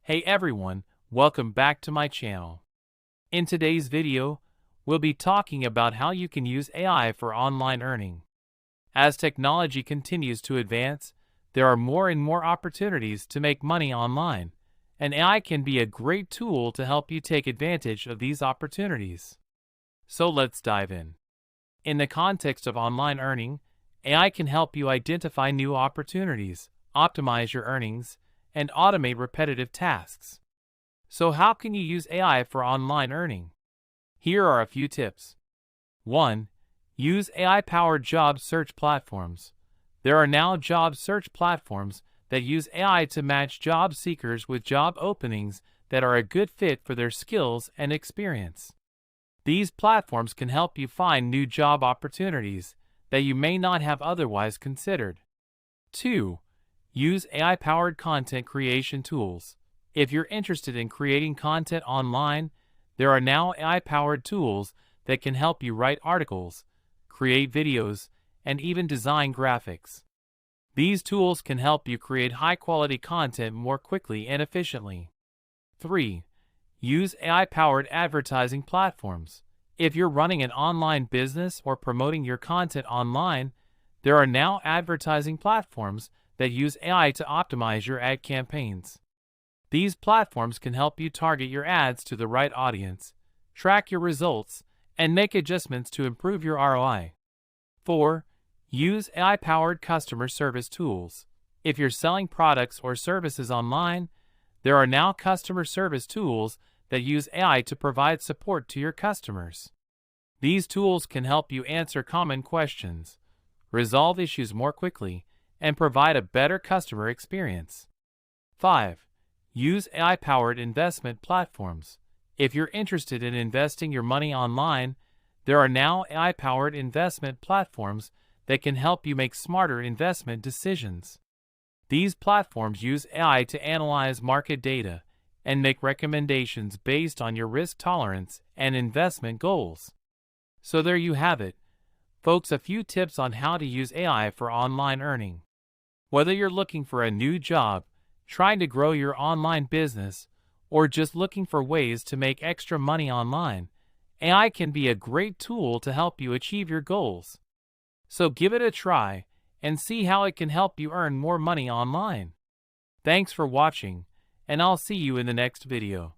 Hey everyone, welcome back to my channel. In today's video, we'll be talking about how you can use AI for online earning. As technology continues to advance, there are more and more opportunities to make money online, and AI can be a great tool to help you take advantage of these opportunities. So let's dive in. In the context of online earning, AI can help you identify new opportunities, optimize your earnings, and automate repetitive tasks. So how can you use AI for online earning? Here are a few tips. 1. Use AI-powered job search platforms. There are now job search platforms that use AI to match job seekers with job openings that are a good fit for their skills and experience. These platforms can help you find new job opportunities that you may not have otherwise considered. 2. Use AI-powered content creation tools. If you're interested in creating content online, there are now AI-powered tools that can help you write articles, create videos, and even design graphics. These tools can help you create high-quality content more quickly and efficiently. 3. Use AI-powered advertising platforms. If you're running an online business or promoting your content online, there are now advertising platforms that use AI to optimize your ad campaigns. These platforms can help you target your ads to the right audience, track your results, and make adjustments to improve your ROI. 4. Use AI-powered customer service tools. If you're selling products or services online, there are now customer service tools that use AI to provide support to your customers. These tools can help you answer common questions, resolve issues more quickly, and provide a better customer experience. 5. Use AI-powered investment platforms. If you're interested in investing your money online, there are now AI-powered investment platforms that can help you make smarter investment decisions. These platforms use AI to analyze market data and make recommendations based on your risk tolerance and investment goals. So there you have it, folks, a few tips on how to use AI for online earning. Whether you're looking for a new job, trying to grow your online business, or just looking for ways to make extra money online, AI can be a great tool to help you achieve your goals. So give it a try and see how it can help you earn more money online. Thanks for watching, and I'll see you in the next video.